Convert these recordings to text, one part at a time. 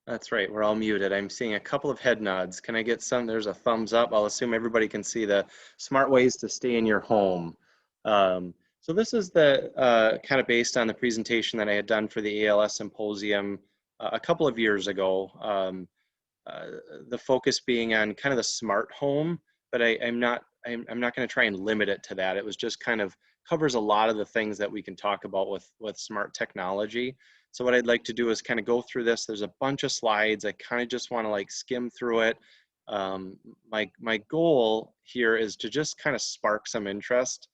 That's right. We're all muted. I'm seeing a couple of head nods. Can I get some? There's a thumbs up. I'll assume everybody can see the smart ways to stay in your home. So this is the kind of based on the presentation that I had done for the ALS symposium a couple of years ago. Uh, the focus being on kind of the smart home, but I'm not going to try and limit it to that. It was just kind of covers a lot of the things that we can talk about with smart technology. So what I'd like to do is kind of go through this. There's a bunch of slides. I kind of just want to like skim through it. My goal here is to just kind of spark some interest.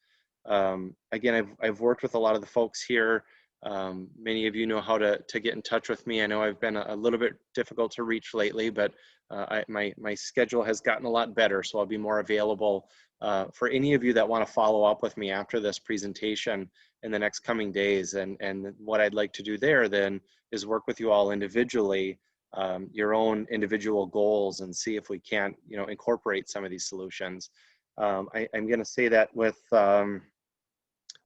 Again, I've worked with a lot of the folks here. Many of you know how to get in touch with me. I know I've been a little bit difficult to reach lately, but my schedule has gotten a lot better, so I'll be more available for any of you that want to follow up with me after this presentation in the next coming days. And what I'd like to do there then is work with you all individually, your own individual goals, and see if we can't, incorporate some of these solutions. I'm going to say that with a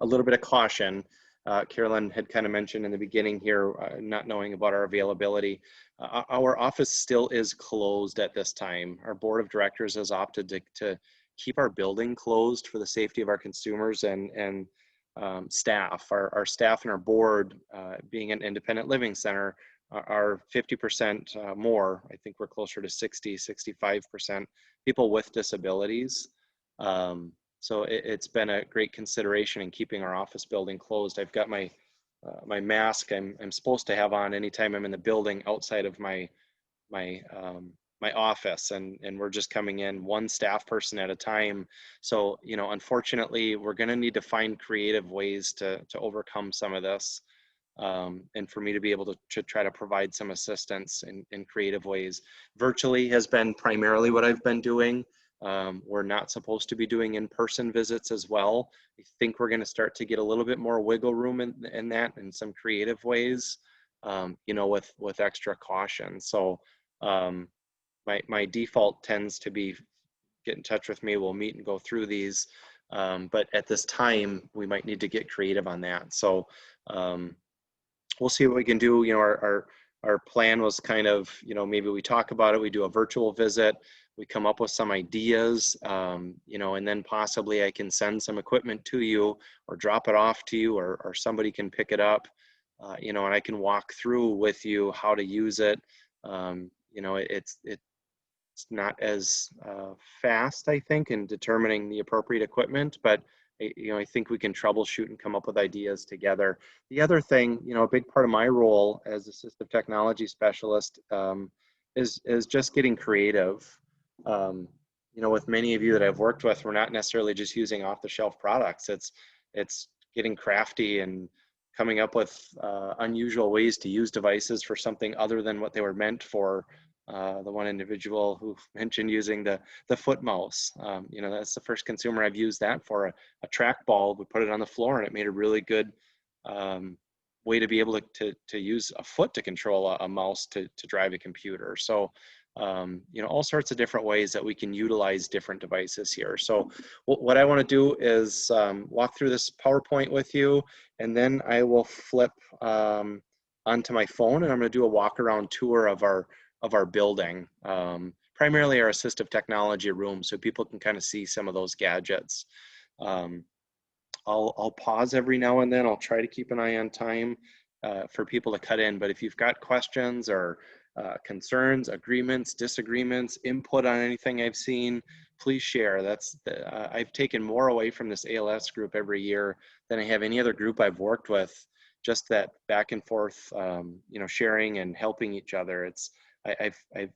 little bit of caution. Carolyn had kind of mentioned in the beginning here, not knowing about our availability. Our office still is closed at this time. Our board of directors has opted to keep our building closed for the safety of our consumers and staff. Our staff and our board, being an independent living center, are 50% more. I think we're closer to 65% people with disabilities. So it's been a great consideration in keeping our office building closed. I've got my my mask I'm supposed to have on anytime I'm in the building outside of my office, and we're just coming in one staff person at a time. So unfortunately, we're going to need to find creative ways to overcome some of this, and for me to be able to try to provide some assistance in creative ways. Virtually has been primarily what I've been doing. We're not supposed to be doing in-person visits as well. I think we're going to start to get a little bit more wiggle room in that in some creative ways, with extra caution. So my default tends to be get in touch with me. We'll meet and go through these. But at this time, we might need to get creative on that. So we'll see what we can do. Our plan was kind of, maybe we talk about it, we do a virtual visit, we come up with some ideas, and then possibly I can send some equipment to you or drop it off to you, or somebody can pick it up, and I can walk through with you how to use it. It's not as fast, I think, in determining the appropriate equipment, but I think we can troubleshoot and come up with ideas together. The other thing, a big part of my role as assistive technology specialist is just getting creative. With many of you that I've worked with, we're not necessarily just using off-the-shelf products. It's getting crafty and coming up with unusual ways to use devices for something other than what they were meant for. The one individual who mentioned using the foot mouse. That's the first consumer I've used that for, a trackball. We put it on the floor and it made a really good way to be able to use a foot to control a mouse to drive a computer. So, all sorts of different ways that we can utilize different devices here. So what I want to do is walk through this PowerPoint with you, and then I will flip onto my phone, and I'm going to do a walk around tour of our building, primarily our assistive technology room, so people can kind of see some of those gadgets. I'll pause every now and then. I'll try to keep an eye on time for people to cut in, but if you've got questions or concerns, agreements, disagreements, input on anything I've seen, please share. I've taken more away from this ALS group every year than I have any other group I've worked with. Just that back and forth, sharing and helping each other.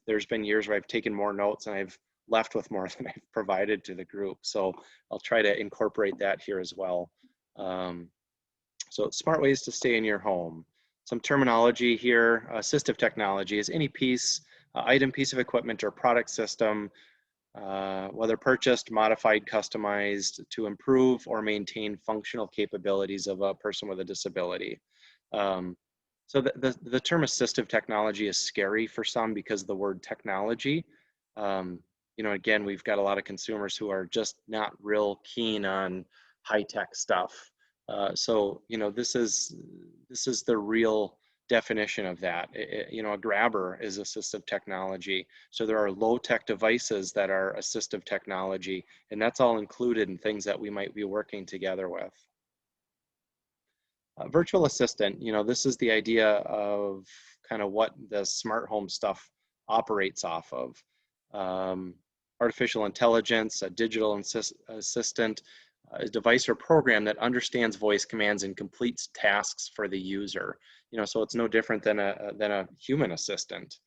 There's been years where I've taken more notes and I've left with more than I've provided to the group. So I'll try to incorporate that here as well. So smart ways to stay in your home. Some terminology here. Assistive technology is any piece, item, piece of equipment, or product system, whether purchased, modified, customized to improve or maintain functional capabilities of a person with a disability. So the term assistive technology is scary for some because of the word technology. Again, we've got a lot of consumers who are just not real keen on high-tech stuff. So this is the real definition of that. You know, a grabber is assistive technology. So there are low-tech devices that are assistive technology, and that's all included in things that we might be working together with. Virtual assistant, you know, this is the idea of kind of what the smart home stuff operates off of. Artificial intelligence, a digital assistant, a device or program that understands voice commands and completes tasks for the user. You know, so it's no different than a human assistant.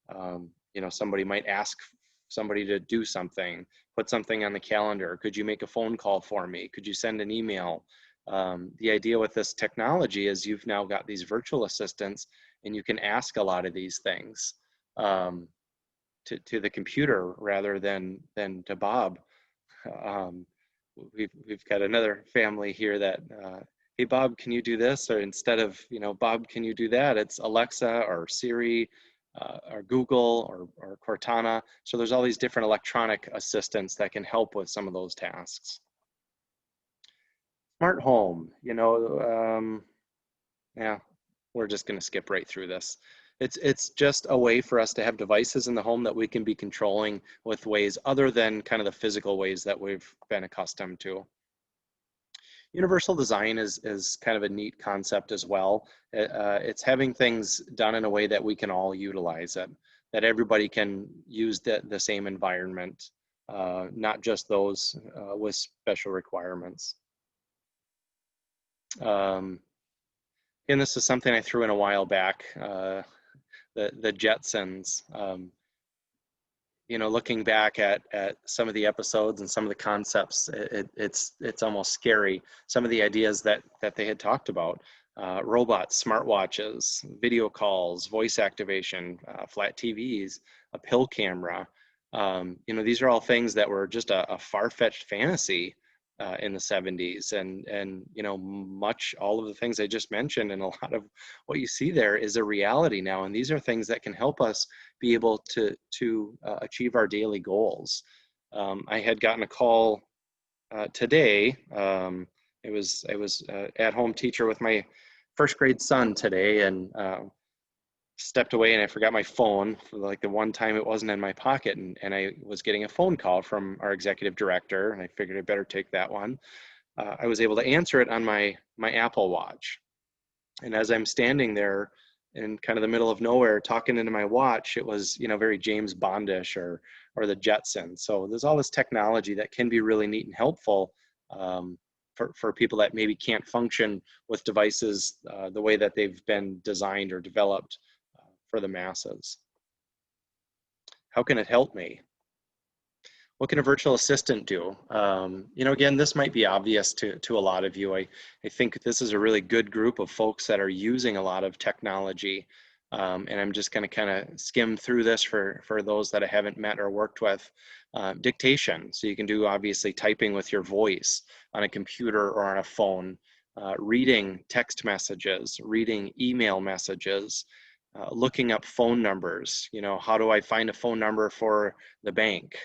You know, somebody might ask somebody to do something, put something on the calendar. Could you make a phone call for me? Could you send an email? The idea with this technology is you've now got these virtual assistants, and you can ask a lot of these things to the computer rather than to Bob. We've got another family here that, hey Bob, can you do this? Or instead of, you know, Bob, can you do that? It's Alexa or Siri or Google or Cortana. So there's all these different electronic assistants that can help with some of those tasks. Smart home, you know, yeah, we're just going to skip right through this. It's just a way for us to have devices in the home that we can be controlling with ways other than kind of the physical ways that we've been accustomed to. Universal design is kind of a neat concept as well. It's having things done in a way that we can all utilize it, that everybody can use the same environment, not just those with special requirements. And this is something I threw in a while back, the Jetsons. You know, looking back at some of the episodes and some of the concepts, it's almost scary. Some of the ideas that they had talked about, robots, smartwatches, video calls, voice activation, flat TVs, a pill camera. You know, these are all things that were just a far-fetched fantasy in the 70s, and you know, all of the things I just mentioned and a lot of what you see there is a reality now, and these are things that can help us be able to achieve our daily goals. I had gotten a call today. I was at home teacher with my first grade son today, and stepped away and I forgot my phone for like the one time it wasn't in my pocket, and I was getting a phone call from our executive director, and I figured I better take that one. I was able to answer it on my Apple Watch. And as I'm standing there in kind of the middle of nowhere talking into my watch, it was, you know, very James Bondish or the Jetsons. So there's all this technology that can be really neat and helpful for people that maybe can't function with devices the way that they've been designed or developed for the masses. How can it help me? What can a virtual assistant do? You know, again, this might be obvious to a lot of you. I think this is a really good group of folks that are using a lot of technology. And I'm just going to kind of skim through this for those that I haven't met or worked with. Dictation, so you can do obviously typing with your voice on a computer or on a phone. Reading text messages, reading email messages, looking up phone numbers. You know, how do I find a phone number for the bank?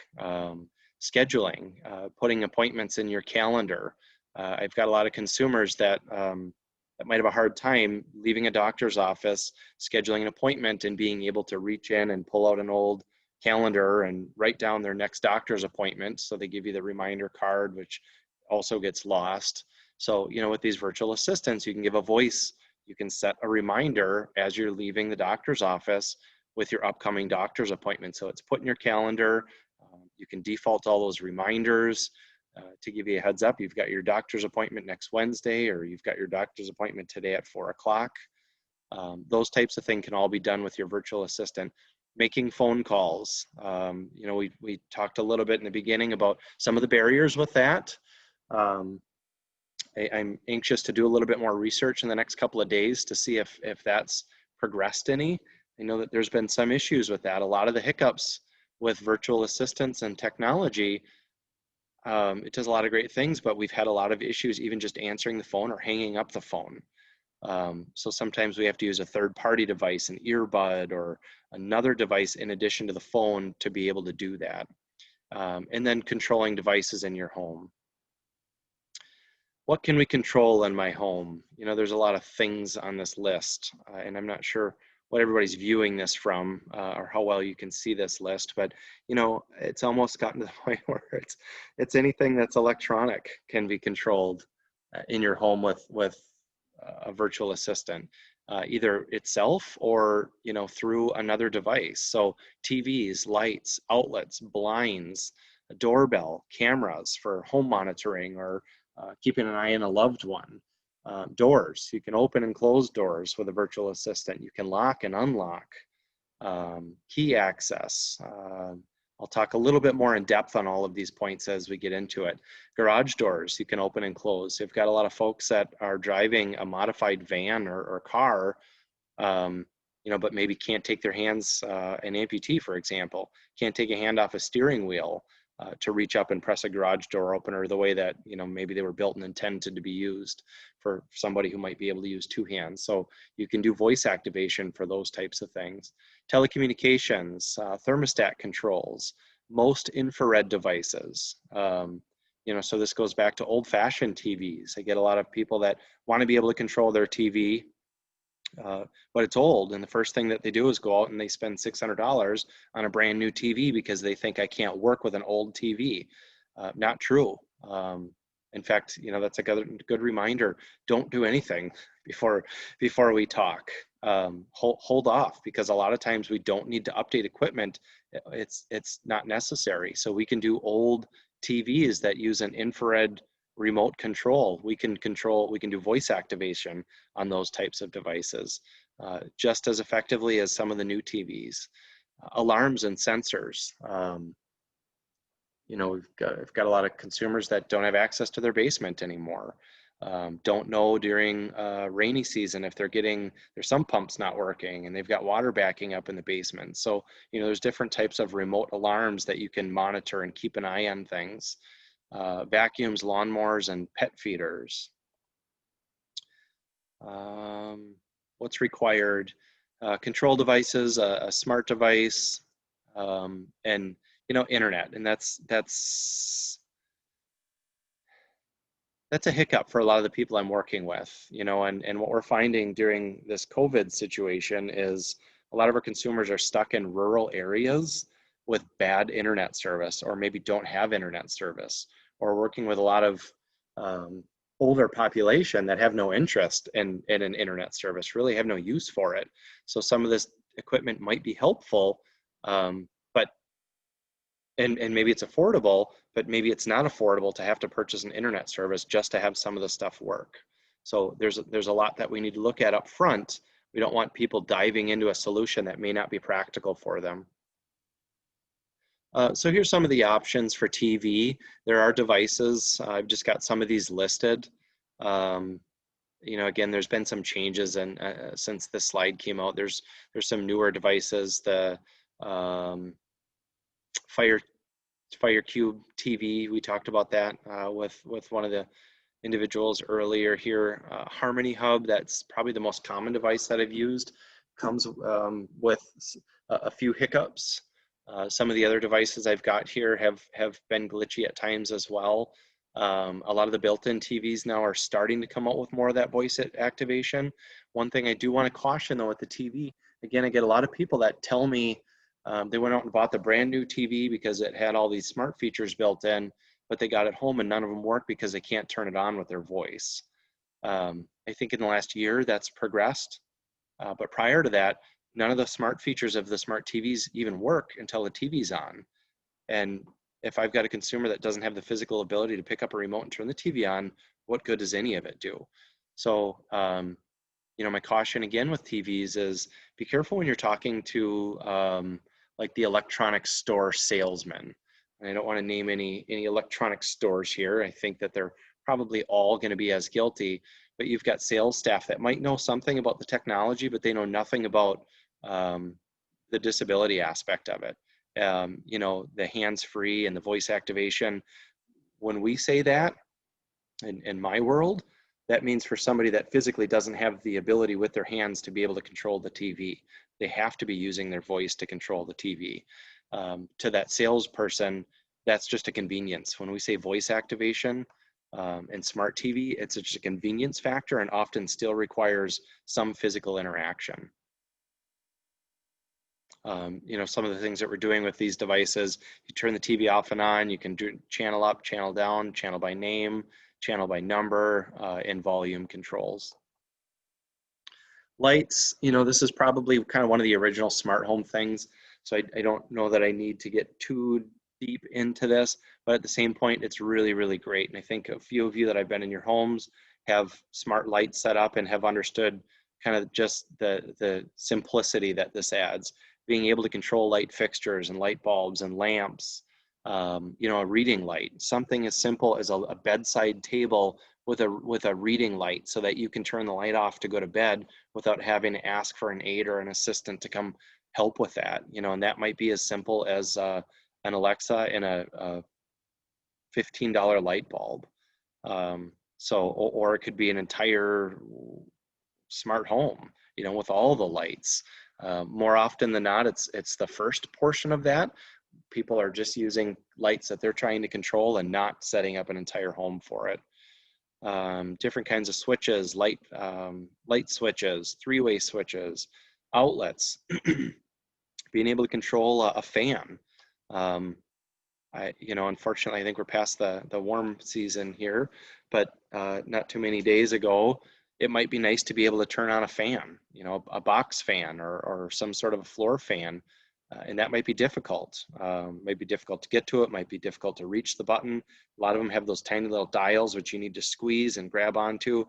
Scheduling, putting appointments in your calendar. I've got a lot of consumers that might have a hard time leaving a doctor's office, scheduling an appointment, and being able to reach in and pull out an old calendar and write down their next doctor's appointment. So they give you the reminder card, which also gets lost. So, you know, with these virtual assistants, you can give a voice. You can set a reminder as you're leaving the doctor's office with your upcoming doctor's appointment. So it's put in your calendar. You can default all those reminders to give you a heads up. You've got your doctor's appointment next Wednesday, or you've got your doctor's appointment today at 4 o'clock. Those types of things can all be done with your virtual assistant. Making phone calls. You know, we talked a little bit in the beginning about some of the barriers with that. I'm anxious to do a little bit more research in the next couple of days to see if that's progressed any. I know that there's been some issues with that. A lot of the hiccups with virtual assistants and technology, it does a lot of great things, but we've had a lot of issues even just answering the phone or hanging up the phone. So sometimes we have to use a third-party device, an earbud or another device in addition to the phone to be able to do that. And then controlling devices in your home. What can we control in my home? You know, there's a lot of things on this list, and I'm not sure what everybody's viewing this from or how well you can see this list, but you know, it's almost gotten to the point where it's anything that's electronic can be controlled in your home with a virtual assistant, either itself or you know through another device. So TVs, lights, outlets, blinds, a doorbell, cameras for home monitoring or keeping an eye on a loved one. Doors, you can open and close doors with a virtual assistant. You can lock and unlock. Key access. I'll talk a little bit more in depth on all of these points as we get into it. Garage doors, you can open and close. You've got a lot of folks that are driving a modified van or car, you know, but maybe can't take their hands, an amputee, for example, can't take a hand off a steering wheel to reach up and press a garage door opener the way that, you know, maybe they were built and intended to be used for somebody who might be able to use two hands. So you can do voice activation for those types of things. Telecommunications, thermostat controls, most infrared devices. You know, so this goes back to old-fashioned TVs. I get a lot of people that want to be able to control their TV, but it's old, and the first thing that they do is go out and they spend $600 on a brand new TV because they think I can't work with an old TV. Not true. In fact, you know, that's a good reminder. Don't do anything before we talk. Hold off, because a lot of times we don't need to update equipment. It's not necessary. So we can do old TVs that use an infrared remote control. We can do voice activation on those types of devices just as effectively as some of the new TVs. Alarms and sensors. You know, we've got a lot of consumers that don't have access to their basement anymore. Don't know during rainy season if their sump pump's not working and they've got water backing up in the basement. So, you know, there's different types of remote alarms that you can monitor and keep an eye on things. Vacuums, lawnmowers, and pet feeders. What's required? Control devices, a smart device, and you know, internet. And that's a hiccup for a lot of the people I'm working with. You know, and what we're finding during this COVID situation is a lot of our consumers are stuck in rural areas with bad internet service, or maybe don't have internet service, or working with a lot of older population that have no interest in an internet service, really have no use for it. So some of this equipment might be helpful, but maybe it's affordable, but maybe it's not affordable to have to purchase an internet service just to have some of the stuff work. So there's a lot that we need to look at up front. We don't want people diving into a solution that may not be practical for them. So here's some of the options for TV. There are devices. I've just got some of these listed. You know, again, there's been some changes, and since this slide came out, there's some newer devices. The Fire Cube TV, we talked about that with one of the individuals earlier here. Harmony Hub, that's probably the most common device that I've used, comes with a few hiccups. Some of the other devices I've got here have been glitchy at times as well. A lot of the built-in TVs now are starting to come out with more of that voice activation. One thing I do want to caution though with the TV, again, I get a lot of people that tell me they went out and bought the brand new TV because it had all these smart features built in, but they got it home and none of them work because they can't turn it on with their voice. I think in the last year that's progressed, but prior to that, none of the smart features of the smart TVs even work until the TV's on. And if I've got a consumer that doesn't have the physical ability to pick up a remote and turn the TV on, what good does any of it do? So, you know, my caution again with TVs is be careful when you're talking to like the electronics store salesman. And I don't want to name any electronic stores here. I think that they're probably all going to be as guilty, but you've got sales staff that might know something about the technology, but they know nothing about the disability aspect of it. You know, the hands-free and the voice activation. When we say that, in my world, that means for somebody that physically doesn't have the ability with their hands to be able to control the TV, they have to be using their voice to control the TV. To that salesperson, that's just a convenience. When we say voice activation, And smart TV, it's just a convenience factor and often still requires some physical interaction. You know, some of the things that we're doing with these devices, you turn the TV off and on, you can do channel up, channel down, channel by name, channel by number, and volume controls. Lights, you know, this is probably kind of one of the original smart home things. So I don't know that I need to get too deep into this, but at the same point, it's really, really great. And I think a few of you that I've been in your homes have smart lights set up and have understood kind of just the simplicity that this adds. Being able to control light fixtures and light bulbs and lamps, you know, a reading light, something as simple as a bedside table with a reading light so that you can turn the light off to go to bed without having to ask for an aide or an assistant to come help with that, you know, and that might be as simple as an Alexa and a $15 light bulb. Or it could be an entire smart home, you know, with all the lights. More often than not, it's the first portion of that. People are just using lights that they're trying to control and not setting up an entire home for it. Different kinds of switches, light switches, three-way switches, outlets, being able to control a fan. You know, unfortunately, I think we're past the warm season here, but not too many days ago, it might be nice to be able to turn on a fan, you know, a box fan or some sort of a floor fan. And that might be difficult. Might be difficult to get to it, might be difficult to reach the button. A lot of them have those tiny little dials which you need to squeeze and grab onto.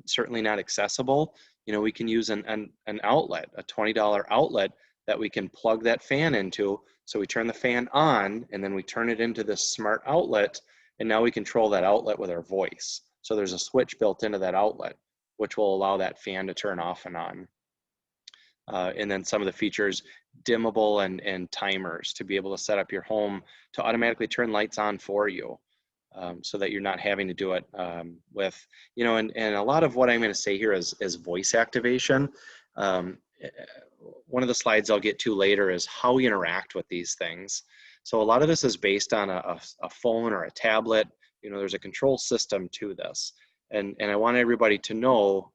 Certainly not accessible. You know, we can use an outlet, a $20 outlet that we can plug that fan into. So we turn the fan on and then we turn it into this smart outlet, and now we control that outlet with our voice. So there's a switch built into that outlet, which will allow that fan to turn off and on. And then some of the features, dimmable and timers to be able to set up your home to automatically turn lights on for you, so that you're not having to do it with, you know, and a lot of what I'm going to say here is voice activation. One of the slides I'll get to later is how we interact with these things. So a lot of this is based on a phone or a tablet. You know, there's a control system to this. And I want everybody to know,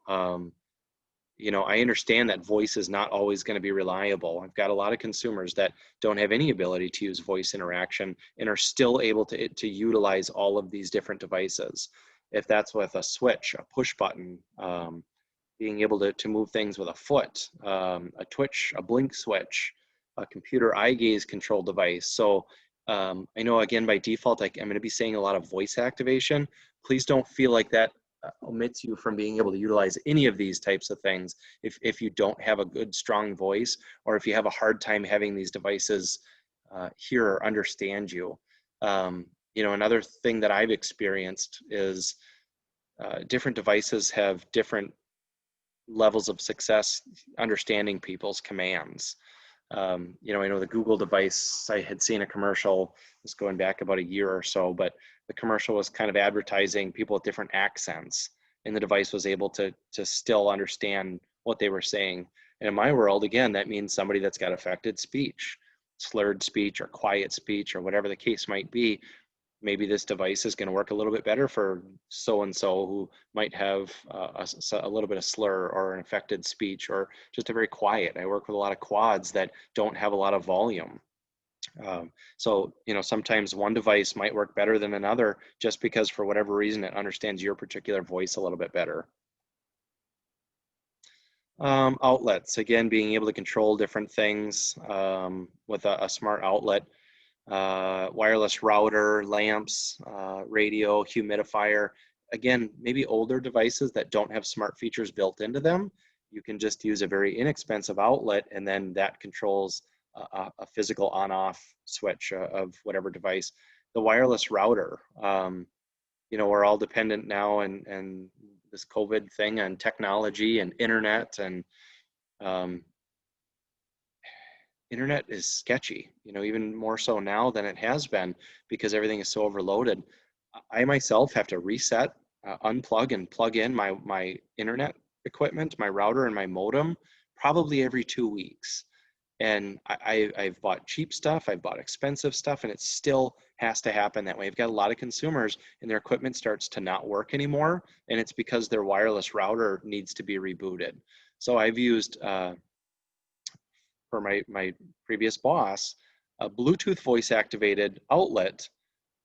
you know, I understand that voice is not always going to be reliable. I've got a lot of consumers that don't have any ability to use voice interaction and are still able to utilize all of these different devices. If that's with a switch, a push button, being able to move things with a foot, a twitch, a blink switch, a computer eye gaze control device. So I know, again, by default, I'm going to be saying a lot of voice activation. Please don't feel like that omits you from being able to utilize any of these types of things if you don't have a good, strong voice, or if you have a hard time having these devices hear or understand you. You know, another thing that I've experienced is different devices have different levels of success understanding people's commands. You know, I know the Google device, I had seen a commercial, this going back about a year or so, but the commercial was kind of advertising people with different accents, and the device was able to still understand what they were saying. And in my world, again, that means somebody that's got affected speech, slurred speech or quiet speech or whatever the case might be. Maybe this device is going to work a little bit better for so-and-so who might have a little bit of slur or an affected speech, or just a very quiet. I work with a lot of quads that don't have a lot of volume. So, you know, sometimes one device might work better than another just because for whatever reason it understands your particular voice a little bit better. Outlets, again, being able to control different things with a smart outlet. Wireless router, lamps, radio, humidifier. Again, maybe older devices that don't have smart features built into them, you can just use a very inexpensive outlet, and then that controls a physical on-off switch of whatever device. The wireless router, you know, we're all dependent now, and this COVID thing on technology and internet, and internet is sketchy, you know, even more so now than it has been because everything is so overloaded. I myself have to reset, unplug and plug in my internet equipment, my router and my modem, probably every 2 weeks. And I've bought cheap stuff, I've bought expensive stuff, and it still has to happen that way. We've got a lot of consumers and their equipment starts to not work anymore, and it's because their wireless router needs to be rebooted. So I've used, for my previous boss, a Bluetooth voice activated outlet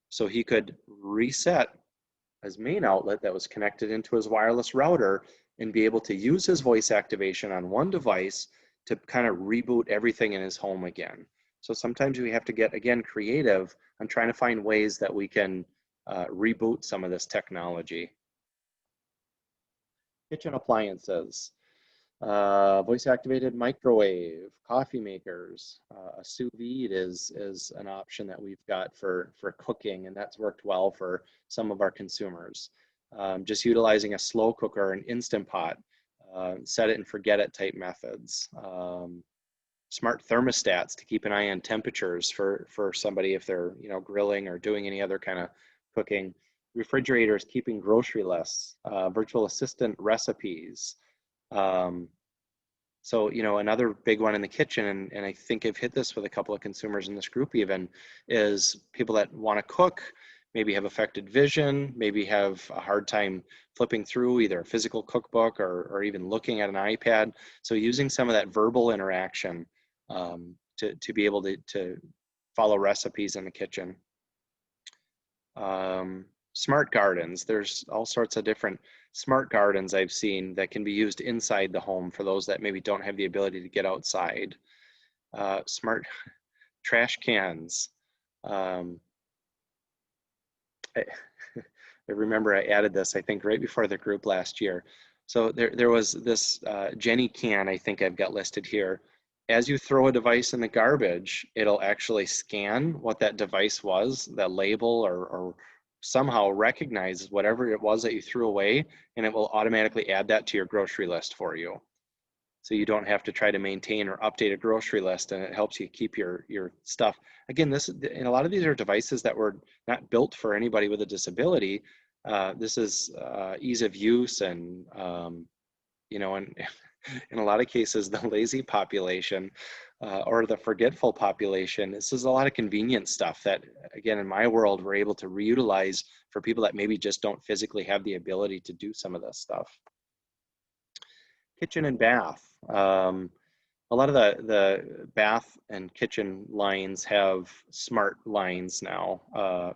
so he could reset his main outlet that was connected into his wireless router and be able to use his voice activation on one device to kind of reboot everything in his home again. So sometimes we have to get, again, creative on trying to find ways that we can reboot some of this technology. Kitchen appliances. Voice activated microwave, coffee makers, a sous vide is an option that we've got for cooking, and that's worked well for some of our consumers. Just utilizing a slow cooker, an Instant Pot, set it and forget it type methods. Smart thermostats to keep an eye on temperatures for somebody if they're grilling or doing any other kind of cooking. Refrigerators keeping grocery lists, virtual assistant recipes. So, another big one in the kitchen, and I think I've hit this with a couple of consumers in this group even, is people that want to cook, maybe have affected vision, maybe have a hard time flipping through either a physical cookbook or even looking at an iPad. So using some of that verbal interaction to be able to follow recipes in the kitchen. Smart gardens, there's all sorts of different smart gardens I've seen that can be used inside the home for those that maybe don't have the ability to get outside. Smart trash cans. I remember I added this, I think, right before the group last year. So there was this Jenny can, I think I've got listed here. As you throw a device in the garbage, it'll actually scan what that device was, that label, or somehow recognize whatever it was that you threw away, and it will automatically add that to your grocery list for you. So you don't have to try to maintain or update a grocery list, and it helps you keep your stuff. Again, and a lot of these are devices that were not built for anybody with a disability. This is ease of use, and and in a lot of cases, the lazy population or the forgetful population, this is a lot of convenient stuff that, again, in my world, we're able to reutilize for people that maybe just don't physically have the ability to do some of this stuff. Kitchen and bath. A lot of the bath and kitchen lines have smart lines now.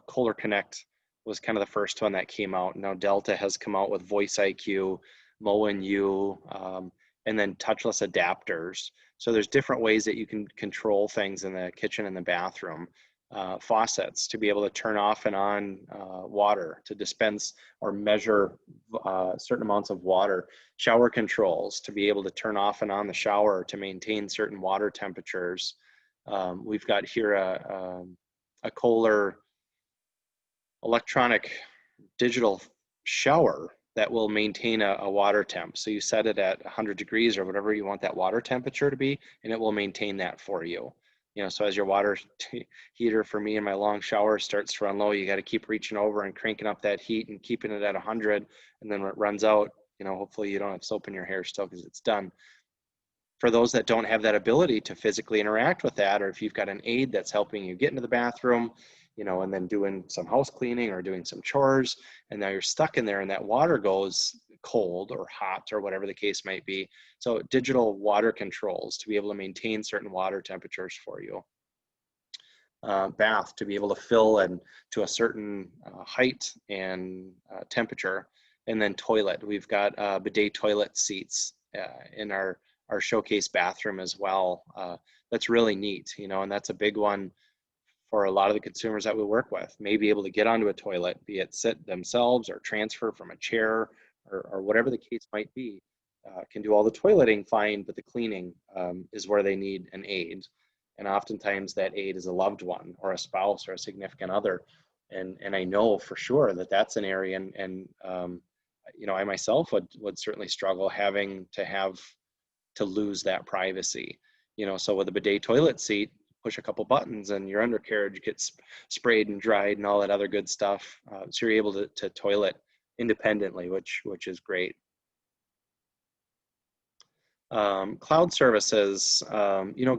Kohler Connect was kind of the first one that came out. Now Delta has come out with Voice IQ, MOWER, and then touchless adapters. So there's different ways that you can control things in the kitchen and the bathroom. Faucets to be able to turn off and on water, to dispense or measure certain amounts of water. Shower controls to be able to turn off and on the shower to maintain certain water temperatures. We've got here a Kohler electronic digital shower that will maintain a water temp. So you set it at 100 degrees or whatever you want that water temperature to be, and it will maintain that for you. So as your water heater for me in my long shower starts to run low, you got to keep reaching over and cranking up that heat and keeping it at 100. And then when it runs out, hopefully you don't have soap in your hair still because it's done. For those that don't have that ability to physically interact with that, or if you've got an aide that's helping you get into the bathroom, and then doing some house cleaning or doing some chores, and now you're stuck in there and that water goes cold or hot or whatever the case might be. So digital water controls to be able to maintain certain water temperatures for you. Bath to be able to fill and to a certain height and temperature. And then toilet, we've got bidet toilet seats in our showcase bathroom as well. That's really neat, and that's a big one for a lot of the consumers that we work with. May be able to get onto a toilet, be it sit themselves or transfer from a chair or whatever the case might be. Can do all the toileting fine, but the cleaning is where they need an aid. And oftentimes that aid is a loved one or a spouse or a significant other. And I know for sure that that's an area, and I myself would certainly struggle having to lose that privacy. So with a bidet toilet seat, push a couple buttons and your undercarriage gets sprayed and dried and all that other good stuff. So you're able to toilet independently, which is great. Cloud services,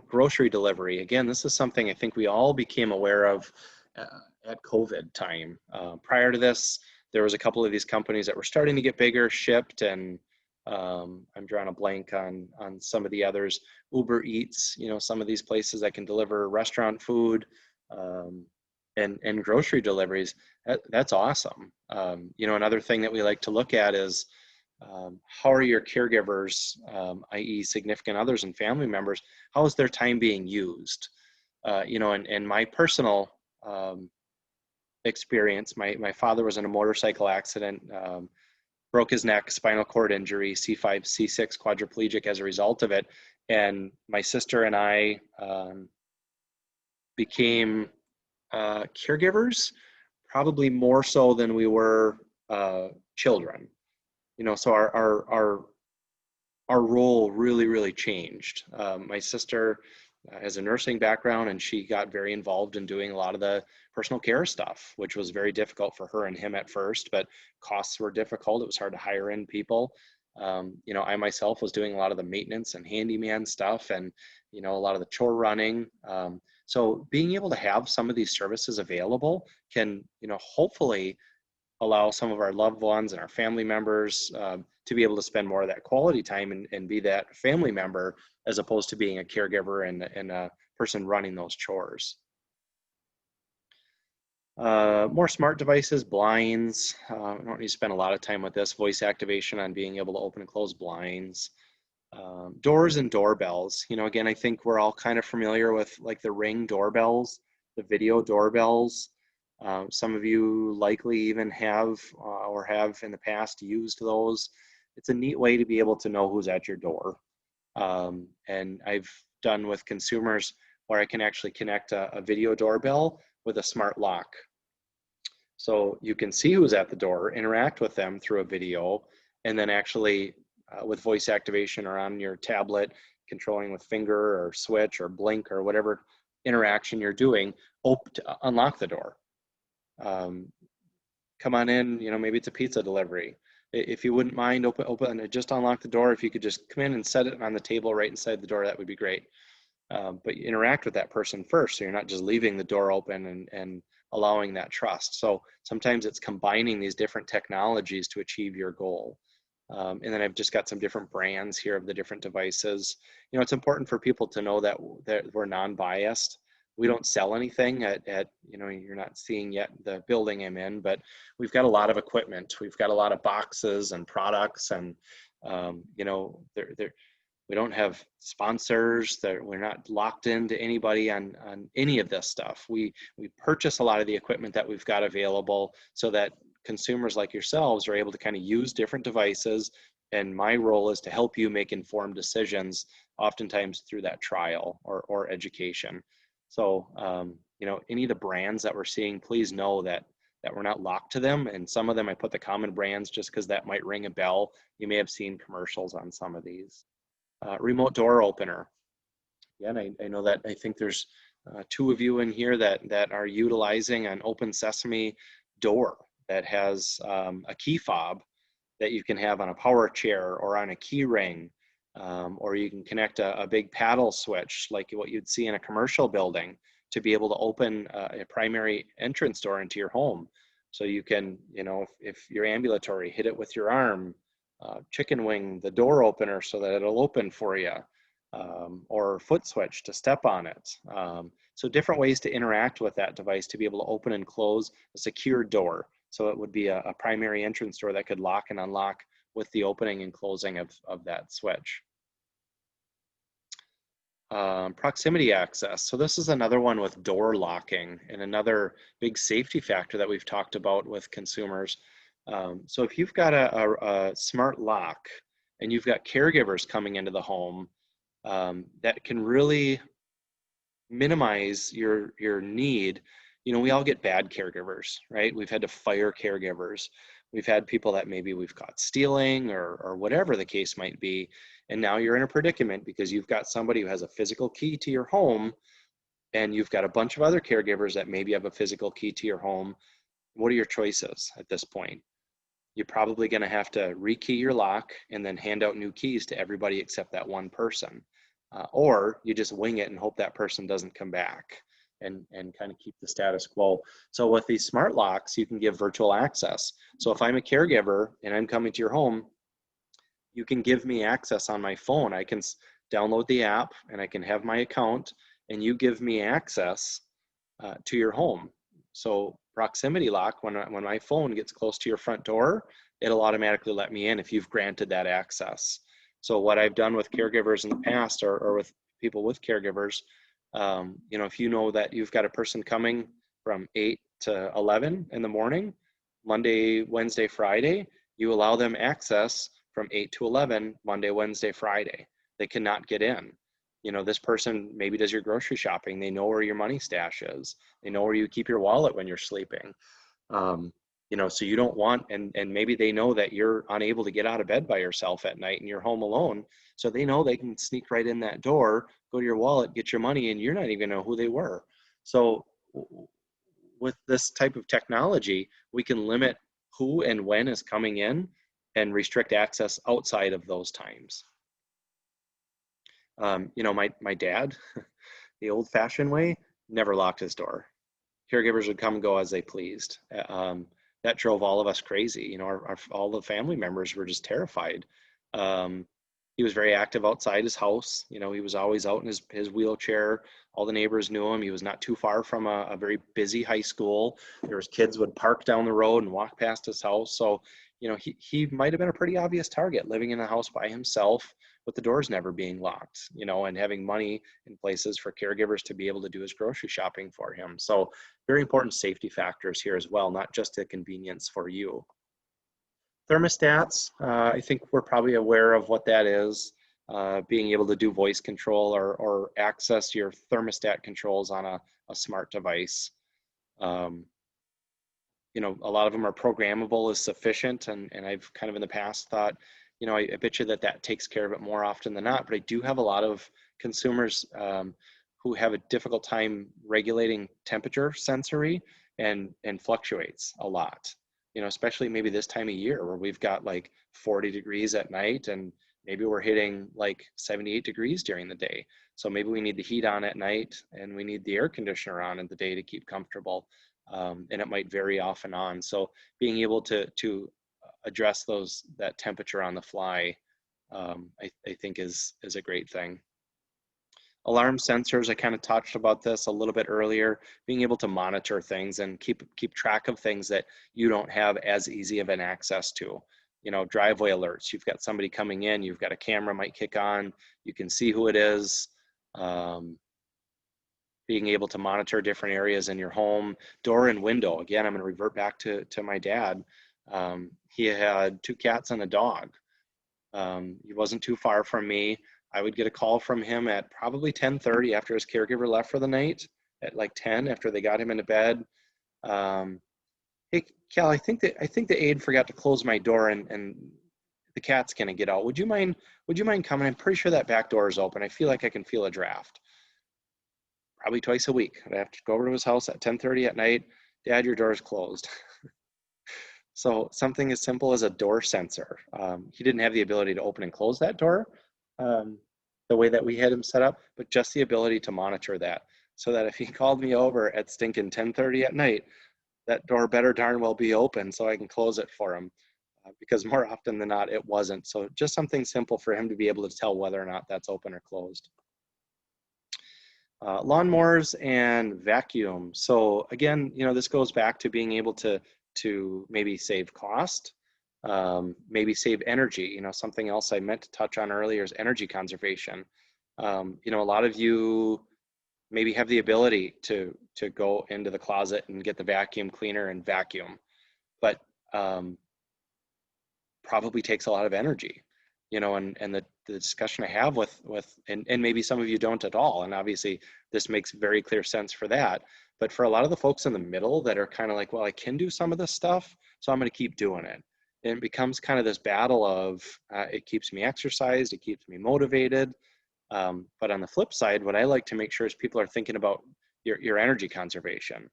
grocery delivery. Again, this is something I think we all became aware of at COVID time. Prior to this, there was a couple of these companies that were starting to get bigger, shipped, and I'm drawing a blank on some of the others. Uber Eats, you know, some of these places that can deliver restaurant food and grocery deliveries. That's awesome. You know, another thing that we like to look at is how are your caregivers, i.e. significant others and family members, how is their time being used? You know, and my personal experience, my father was in a motorcycle accident, broke his neck, spinal cord injury, C5, C6 quadriplegic as a result of it. And my sister and I became caregivers, probably more so than we were children. You know, so our role really changed. My sister has a nursing background, and she got very involved in doing a lot of the personal care stuff, which was very difficult for her and him at first, but costs were difficult. It was hard to hire in people. You know, I myself was doing a lot of the maintenance and handyman stuff, and, you know, a lot of the chore running. So being able to have some of these services available can, you know, hopefully allow some of our loved ones and our family members to be able to spend more of that quality time and be that family member, as opposed to being a caregiver and a person running those chores. More smart devices, blinds. I don't need to spend a lot of time with this. Voice activation on being able to open and close blinds. Doors and doorbells. You know, again, I think we're all kind of familiar with like the Ring doorbells, the video doorbells. Some of you likely even have or have in the past used those. It's a neat way to be able to know who's at your door. And I've done with consumers where I can actually connect a video doorbell with a smart lock. So you can see who's at the door, interact with them through a video, and then actually with voice activation or on your tablet, controlling with finger or switch or blink or whatever interaction you're doing, unlock the door. Come on in, you know, maybe it's a pizza delivery. If you wouldn't mind, just unlock the door. If you could just come in and set it on the table right inside the door, that would be great. But you interact with that person first, so you're not just leaving the door open and allowing that trust. So sometimes it's combining these different technologies to achieve your goal. And then I've just got some different brands here of the different devices. You know, it's important for people to know that we're non-biased. We don't sell anything at, you know, you're not seeing yet the building I'm in, but we've got a lot of equipment. We've got a lot of boxes and products, and, you know, we don't have sponsors, that we're not locked into anybody on any of this stuff. We purchase a lot of the equipment that we've got available so that consumers like yourselves are able to kind of use different devices. And my role is to help you make informed decisions, oftentimes through that trial or education. So, you know, any of the brands that we're seeing, please know that we're not locked to them. And some of them, I put the common brands just because that might ring a bell. You may have seen commercials on some of these. Remote door opener. Again, I know that I think there's 2 of you in here that are utilizing an open sesame door that has a key fob that you can have on a power chair or on a key ring. Or you can connect a big paddle switch like what you'd see in a commercial building to be able to open a primary entrance door into your home. So you can, you know, if you're ambulatory, hit it with your arm, chicken wing the door opener so that it'll open for you, or foot switch to step on it. So different ways to interact with that device to be able to open and close a secure door. So it would be a primary entrance door that could lock and unlock with the opening and closing of that switch. Proximity access. So this is another one with door locking, and another big safety factor that we've talked about with consumers. So if you've got a smart lock and you've got caregivers coming into the home, that can really minimize your need. You know, we all get bad caregivers, right? We've had to fire caregivers. We've had people that maybe we've caught stealing or whatever the case might be. And now you're in a predicament because you've got somebody who has a physical key to your home, and you've got a bunch of other caregivers that maybe have a physical key to your home. What are your choices at this point? You're probably going to have to rekey your lock and then hand out new keys to everybody except that one person. Or you just wing it and hope that person doesn't come back. and kind of keep the status quo. So with these smart locks, you can give virtual access. So if I'm a caregiver and I'm coming to your home, you can give me access on my phone. I can download the app and I can have my account, and you give me access to your home. So proximity lock, when my phone gets close to your front door, it'll automatically let me in if you've granted that access. So what I've done with caregivers in the past, or with people with caregivers, you know, if you know that you've got a person coming from 8 to 11 in the morning, Monday, Wednesday, Friday, you allow them access from 8 to 11, Monday, Wednesday, Friday. They cannot get in. You know, this person maybe does your grocery shopping. They know where your money stash is. They know where you keep your wallet when you're sleeping. You know, so you don't want, and maybe they know that you're unable to get out of bed by yourself at night and you're home alone. So they know they can sneak right in that door, go to your wallet, get your money, and you're not even gonna know who they were. So with this type of technology, we can limit who and when is coming in and restrict access outside of those times. You know, my dad, the old fashioned way, never locked his door. Caregivers would come and go as they pleased. That drove all of us crazy. You know, all the family members were just terrified. He was very active outside his house. You know, he was always out in his wheelchair. All the neighbors knew him. He was not too far from a very busy high school. There was kids would park down the road and walk past his house. So, you know, he might have been a pretty obvious target, living in the house by himself with the doors never being locked, you know, and having money in places for caregivers to be able to do his grocery shopping for him. So very important safety factors here as well, not just the convenience for you. Thermostats, I think we're probably aware of what that is. Being able to do voice control or access your thermostat controls on a smart device. You know, a lot of them are programmable as sufficient, and I've kind of in the past thought, you know, I bet you that takes care of it more often than not, but I do have a lot of consumers who have a difficult time regulating temperature sensory and fluctuates a lot, you know, especially maybe this time of year where we've got like 40 degrees at night and maybe we're hitting like 78 degrees during the day. So maybe we need the heat on at night and we need the air conditioner on in the day to keep comfortable. And it might vary off and on. So being able to address that temperature on the fly, I think is a great thing. Alarm sensors, I kind of touched about this a little bit earlier, being able to monitor things and keep track of things that you don't have as easy of an access to. You know, driveway alerts, you've got somebody coming in, you've got a camera might kick on, you can see who it is. Being able to monitor different areas in your home. Door and window, again, I'm going to revert back to my dad. He had 2 cats and a dog. He wasn't too far from me. I would get a call from him at probably 10:30 after his caregiver left for the night, at like 10 after they got him into bed. Hey, Cal, I think the aide forgot to close my door and the cat's gonna get out. Would you mind coming? I'm pretty sure that back door is open. I feel like I can feel a draft. Probably twice a week. I'd have to go over to his house at 10:30 at night. Dad, your door is closed. So something as simple as a door sensor. He didn't have the ability to open and close that door the way that we had him set up, but just the ability to monitor that, so that if he called me over at stinking 10:30 at night, that door better darn well be open so I can close it for him, because more often than not, it wasn't. So just something simple for him to be able to tell whether or not that's open or closed. Lawnmowers and vacuum. So again, you know, this goes back to being able to maybe save cost, maybe save energy. You know, something else I meant to touch on earlier is energy conservation. You know, a lot of you maybe have the ability to go into the closet and get the vacuum cleaner and vacuum, but probably takes a lot of energy. You know, and the discussion I have with and maybe some of you don't at all, and obviously this makes very clear sense for that, but for a lot of the folks in the middle that are kind of like, well, I can do some of this stuff, so I'm going to keep doing it. And it becomes kind of this battle of it keeps me exercised, it keeps me motivated, but on the flip side, what I like to make sure is people are thinking about your energy conservation.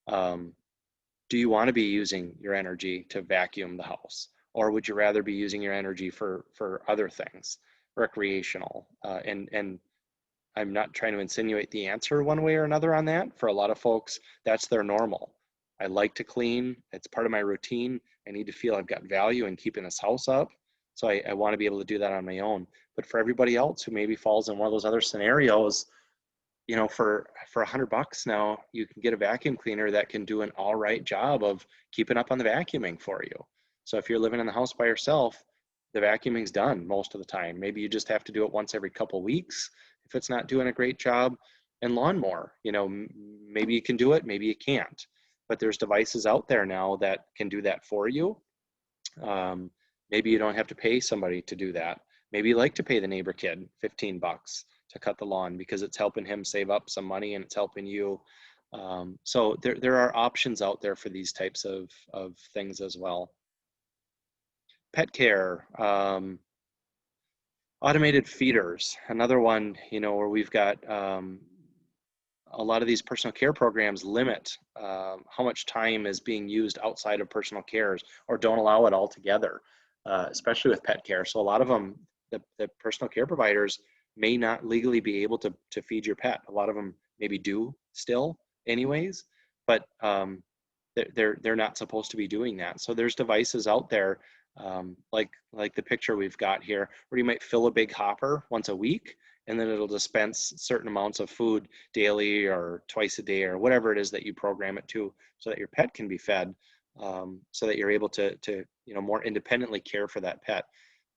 Do you want to be using your energy to vacuum the house? Or would you rather be using your energy for other things, recreational? And I'm not trying to insinuate the answer one way or another on that. For a lot of folks, that's their normal. I like to clean. It's part of my routine. I need to feel I've got value in keeping this house up. So I want to be able to do that on my own. But for everybody else who maybe falls in one of those other scenarios, you know, for $100 now, you can get a vacuum cleaner that can do an all right job of keeping up on the vacuuming for you. So if you're living in the house by yourself, the vacuuming's done most of the time. Maybe you just have to do it once every couple weeks if it's not doing a great job. And lawnmower, you know, maybe you can do it, maybe you can't. But there's devices out there now that can do that for you. Maybe you don't have to pay somebody to do that. Maybe you like to pay the neighbor kid $15 to cut the lawn because it's helping him save up some money and it's helping you. So there are options out there for these types of things as well. Pet care, automated feeders, another one, you know, where we've got a lot of these personal care programs limit how much time is being used outside of personal cares or don't allow it altogether, especially with pet care. So a lot of them, the personal care providers may not legally be able to feed your pet. A lot of them maybe do still anyways, but they're not supposed to be doing that. So there's devices out there like the picture we've got here, where you might fill a big hopper once a week, and then it'll dispense certain amounts of food daily or twice a day or whatever it is that you program it to, so that your pet can be fed, so that you're able to you know, more independently care for that pet.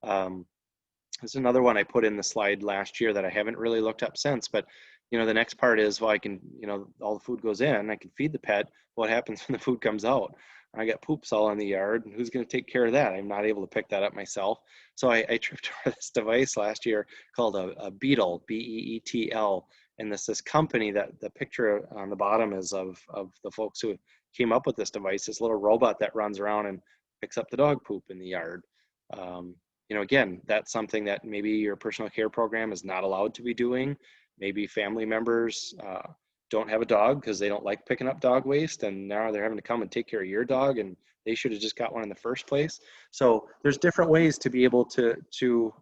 There's another one I put in the slide last year that I haven't really looked up since, but you know, the next part is, well, I can, you know, all the food goes in, I can feed the pet. What happens when the food comes out? I got poops all in the yard, and who's going to take care of that? I'm not able to pick that up myself. So I tripped over this device last year called a Beetle, B-E-E-T-L. And this company, that the picture on the bottom is of the folks who came up with this device, this little robot that runs around and picks up the dog poop in the yard. You know, again, that's something that maybe your personal care program is not allowed to be doing. Maybe family members don't have a dog because they don't like picking up dog waste, and now they're having to come and take care of your dog, and they should have just got one in the first place. So there's different ways to be able to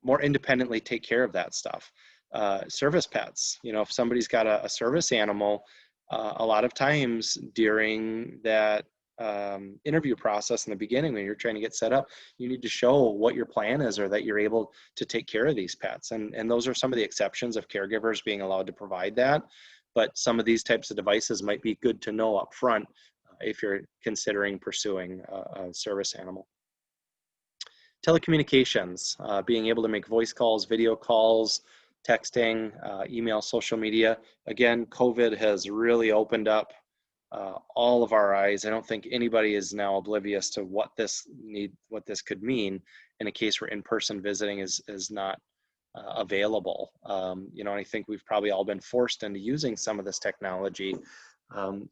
more independently take care of that stuff. Service pets, you know, if somebody's got a service animal, a lot of times during that interview process in the beginning, when you're trying to get set up, you need to show what your plan is, or that you're able to take care of these pets. And those are some of the exceptions of caregivers being allowed to provide that. But some of these types of devices might be good to know up front if you're considering pursuing a service animal. Telecommunications, being able to make voice calls, video calls, texting, email, social media. Again, COVID has really opened up all of our eyes. I don't think anybody is now oblivious to what this could mean in a case where in-person visiting is not available. You know, I think we've probably all been forced into using some of this technology.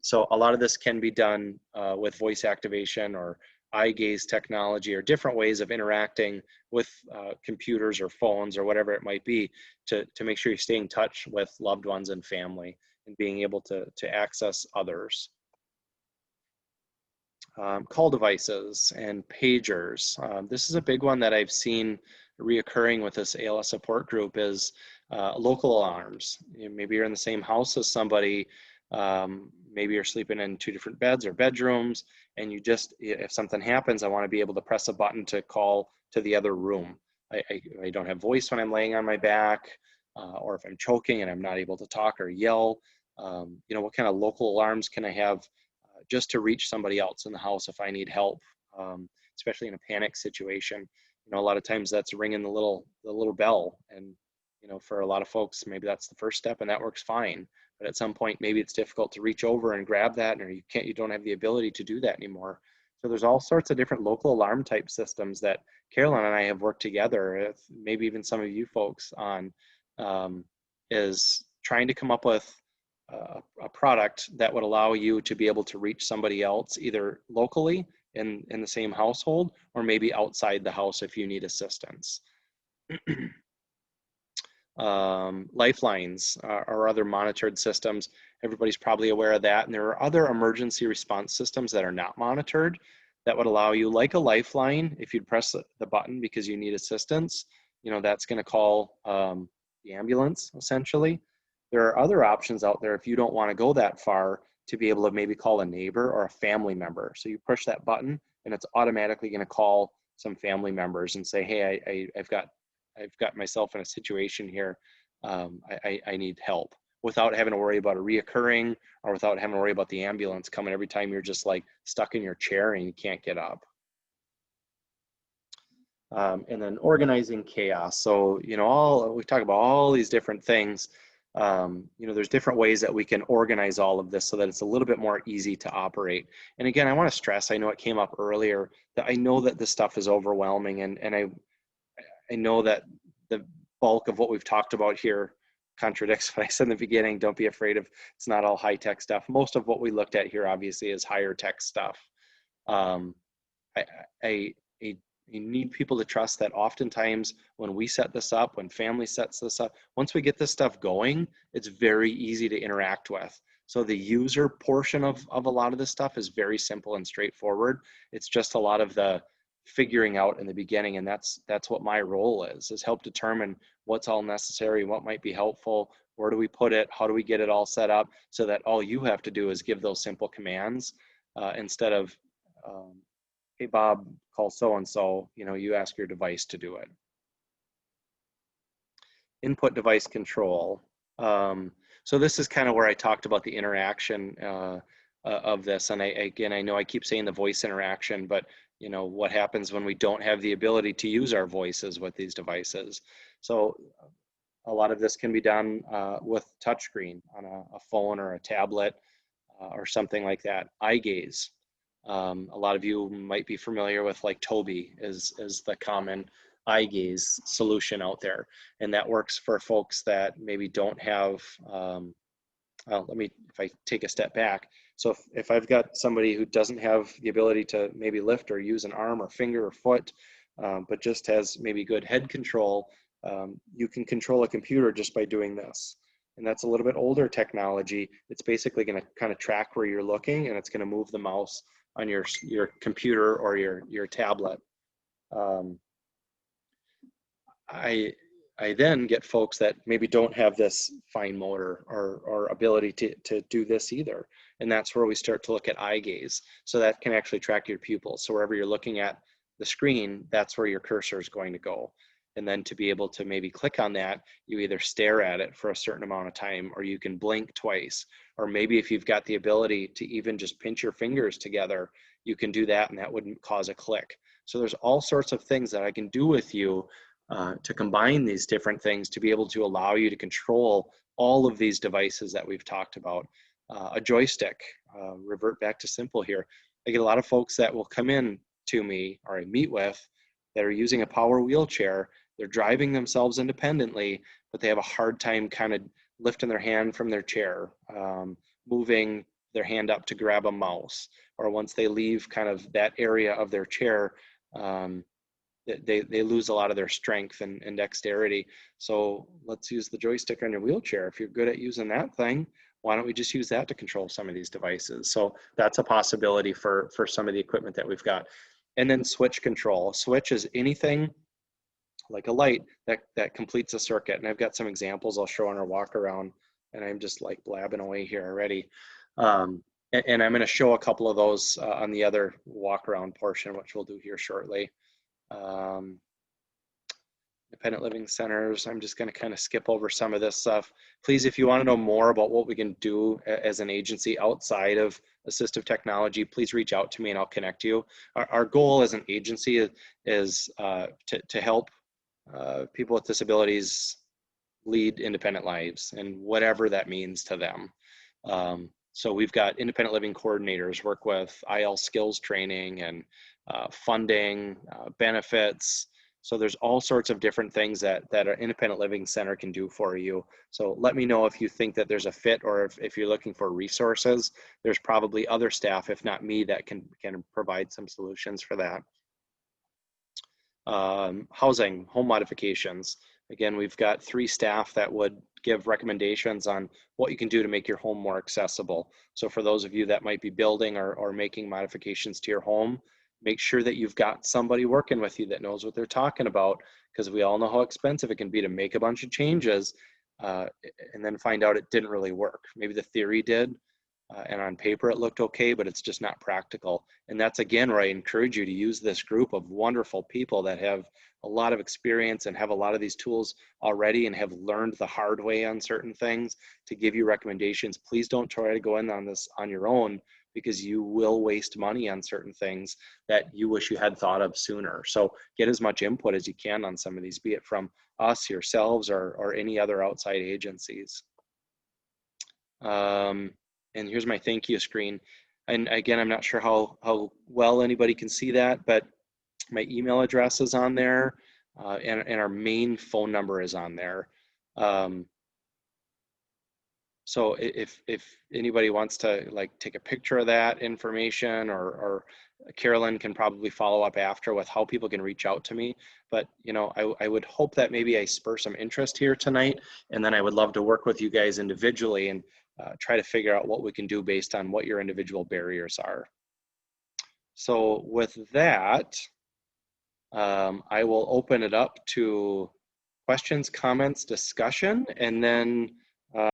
So a lot of this can be done with voice activation or eye gaze technology, or different ways of interacting with computers or phones or whatever it might be, to make sure you stay in touch with loved ones and family, and being able to access others. Call devices and pagers. This is a big one that I've seen reoccurring with this ALS support group, is local alarms. You know, maybe you're in the same house as somebody, maybe you're sleeping in 2 different beds or bedrooms, and you just, if something happens, I want to be able to press a button to call to the other room. I don't have voice when I'm laying on my back, or if I'm choking and I'm not able to talk or yell. You know, what kind of local alarms can I have just to reach somebody else in the house if I need help, especially in a panic situation? You know, a lot of times that's ringing the little bell, and you know, for a lot of folks, maybe that's the first step, and that works fine. But at some point, maybe it's difficult to reach over and grab that, or you don't have the ability to do that anymore. So there's all sorts of different local alarm type systems that Carolyn and I have worked together, maybe even some of you folks on, is trying to come up with a product that would allow you to be able to reach somebody else, either locally in the same household, or maybe outside the house if you need assistance. Lifelines or other monitored systems. Everybody's probably aware of that. And there are other emergency response systems that are not monitored that would allow you, like a lifeline, if you'd press the button because you need assistance, you know, that's going to call the ambulance, essentially. There are other options out there if you don't want to go that far to be able to maybe call a neighbor or a family member. So you push that button and it's automatically going to call some family members and say, hey, I've got myself in a situation here. I need help, without having to worry about a reoccurring, or without having to worry about the ambulance coming every time you're just like stuck in your chair and you can't get up. And then organizing chaos. So, you know, we talk about all these different things. You know, there's different ways that we can organize all of this so that it's a little bit more easy to operate. And again, I want to stress, I know it came up earlier, that I know that this stuff is overwhelming, and I know that the bulk of what we've talked about here contradicts what I said in the beginning. Don't be afraid of, it's not all high-tech stuff. Most of what we looked at here obviously is higher tech stuff. I need people to trust that oftentimes when we set this up, when family sets this up, once we get this stuff going, it's very easy to interact with. So the user portion of a lot of this stuff is very simple and straightforward. It's just a lot of the figuring out in the beginning, and that's what my role is help determine what's all necessary, what might be helpful, where do we put it, how do we get it all set up, so that all you have to do is give those simple commands instead of hey Bob, call so-and-so, you know, you ask your device to do it. Input device control. So this is kind of where I talked about the interaction of this, and again, I know I keep saying the voice interaction, but you know, what happens when we don't have the ability to use our voices with these devices? So a lot of this can be done with touchscreen on a phone or a tablet or something like that. Eye gaze. A lot of you might be familiar with, like, Toby is the common eye gaze solution out there, and that works for folks that maybe don't have well, if I take a step back. So if I've got somebody who doesn't have the ability to maybe lift or use an arm or finger or foot, but just has maybe good head control, you can control a computer just by doing this. And that's a little bit older technology. It's basically going to kind of track where you're looking, and it's going to move the mouse on your computer or your tablet. I then get folks that maybe don't have this fine motor or ability to do this either. And that's where we start to look at eye gaze. So that can actually track your pupils. So wherever you're looking at the screen, that's where your cursor is going to go. And then to be able to maybe click on that, you either stare at it for a certain amount of time, or you can blink twice. Or maybe if you've got the ability to even just pinch your fingers together, you can do that, and that wouldn't cause a click. So there's all sorts of things that I can do with you to combine these different things to be able to allow you to control all of these devices that we've talked about. A joystick, revert back to simple here. I get a lot of folks that will come in to me, or I meet with, that are using a power wheelchair. They're driving themselves independently, but they have a hard time kind of lifting their hand from their chair, moving their hand up to grab a mouse, or once they leave kind of that area of their chair, they lose a lot of their strength and dexterity. So let's use the joystick on your wheelchair. If you're good at using that thing, why don't we just use that to control some of these devices? So that's a possibility for some of the equipment that we've got. And then switch control. Switch is anything like a light that completes a circuit. And I've got some examples I'll show on our walk around, and I'm just like blabbing away here already. And I'm going to show a couple of those on the other walk around portion, which we'll do here shortly. Independent living centers, I'm just going to kind of skip over some of this stuff. Please, if you want to know more about what we can do as an agency outside of assistive technology, please reach out to me and I'll connect you. Our goal as an agency is to help people with disabilities lead independent lives, and whatever that means to them. So we've got independent living coordinators work with IL skills training and funding, benefits. So there's all sorts of different things that an independent living center can do for you. So let me know if you think that there's a fit, or if you're looking for resources. There's probably other staff, if not me, that can provide some solutions for that. Housing, home modifications. Again, we've got 3 staff that would give recommendations on what you can do to make your home more accessible. So for those of you that might be building or making modifications to your home, make sure that you've got somebody working with you that knows what they're talking about, because we all know how expensive it can be to make a bunch of changes and then find out it didn't really work. Maybe the theory did, and on paper it looked okay, but it's just not practical. And that's again where I encourage you to use this group of wonderful people that have a lot of experience and have a lot of these tools already and have learned the hard way on certain things to give you recommendations. Please don't try to go in on this on your own, because you will waste money on certain things that you wish you had thought of sooner. So get as much input as you can on some of these, be it from us, yourselves, or any other outside agencies. And here's my thank you screen. And again, I'm not sure how well anybody can see that, but my email address is on there, and our main phone number is on there. So if anybody wants to like take a picture of that information, or Carolyn can probably follow up after with how people can reach out to me. But you know, I would hope that maybe I spur some interest here tonight, and then I would love to work with you guys individually and try to figure out what we can do based on what your individual barriers are. So with that, I will open it up to questions, comments, discussion, and then